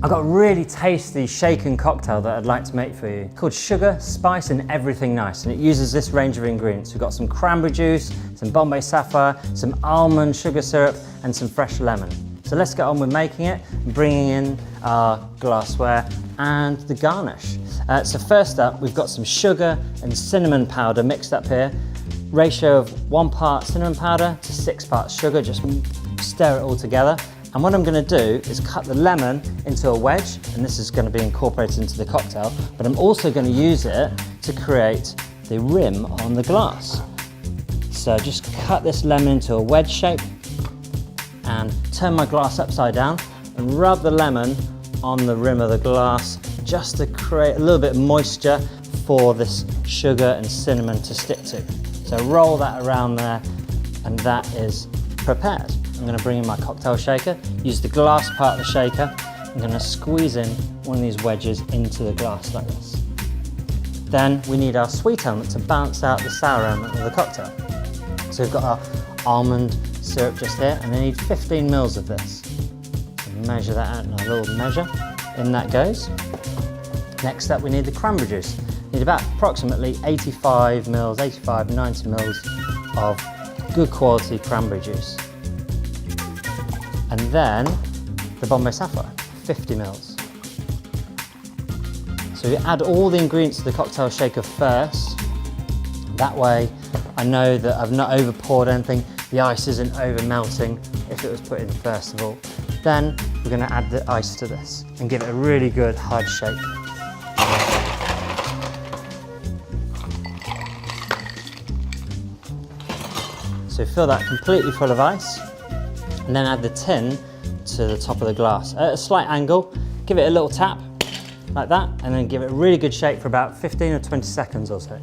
I've got a really tasty shaken cocktail that I'd like to make for you. It's called Sugar, Spice and Everything Nice, and it uses this range of ingredients. We've got some cranberry juice, some Bombay Sapphire, some almond sugar syrup and some fresh lemon. So let's get on with making it and bringing in our glassware and the garnish. So first up, we've got some sugar and cinnamon powder mixed up here. Ratio of 1 part cinnamon powder to 6 parts sugar, just stir it all together. And what I'm going to do is cut the lemon into a wedge, and this is going to be incorporated into the cocktail, but I'm also going to use it to create the rim on the glass. So just cut this lemon into a wedge shape and turn my glass upside down and rub the lemon on the rim of the glass just to create a little bit of moisture for this sugar and cinnamon to stick to. So roll that around there and that is prepared. I'm going to bring in my cocktail shaker, use the glass part of the shaker. I'm going to squeeze in one of these wedges into the glass like this. Then we need our sweet element to balance out the sour element of the cocktail. So we've got our almond syrup just here, and I need 15 mils of this. So measure that out in a little measure. In that goes. Next up we need the cranberry juice. We need about approximately 85 mils, 85, 90 mils of good quality cranberry juice. And then the Bombay Sapphire, 50 mils. So you add all the ingredients to the cocktail shaker first. That way I know that I've not over poured anything, the ice isn't over melting if it was put in first of all. Then we're going to add the ice to this and give it a really good hard shake. So fill that completely full of ice. And then add the tin to the top of the glass at a slight angle. Give it a little tap like that, and then give it a really good shake for about 15 or 20 seconds or so.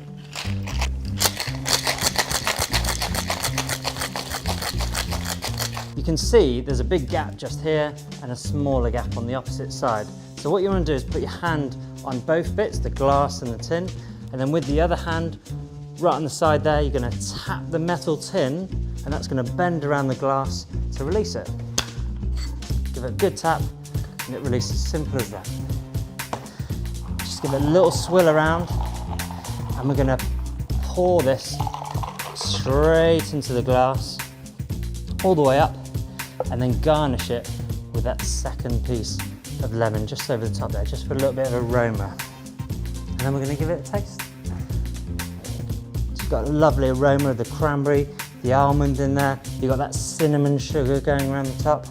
You can see there's a big gap just here and a smaller gap on the opposite side. So what you want to do is put your hand on both bits, the glass and the tin, and then with the other hand right on the side there, you're going to tap the metal tin, and that's going to bend around the glass to release it. Give it a good tap and it releases, simple as that. Just give it a little swill around and we're going to pour this straight into the glass, all the way up, and then garnish it with that second piece of lemon just over the top there, just for a little bit of aroma. And then we're going to give it a taste. It's got a lovely aroma of the cranberry, the almond in there, you've got that cinnamon sugar going around the top.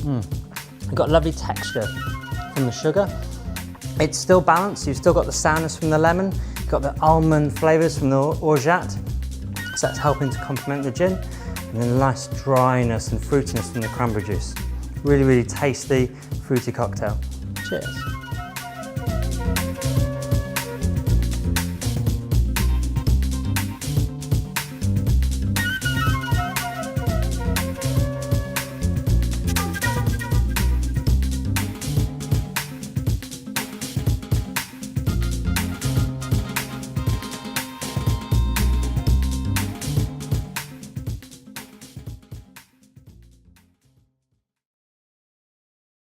You've got lovely texture from the sugar. It's still balanced, you've still got the sourness from the lemon, you've got the almond flavours from the orgeat, so that's helping to complement the gin, and then a nice dryness and fruitiness from the cranberry juice. Really, really tasty, fruity cocktail. Cheers.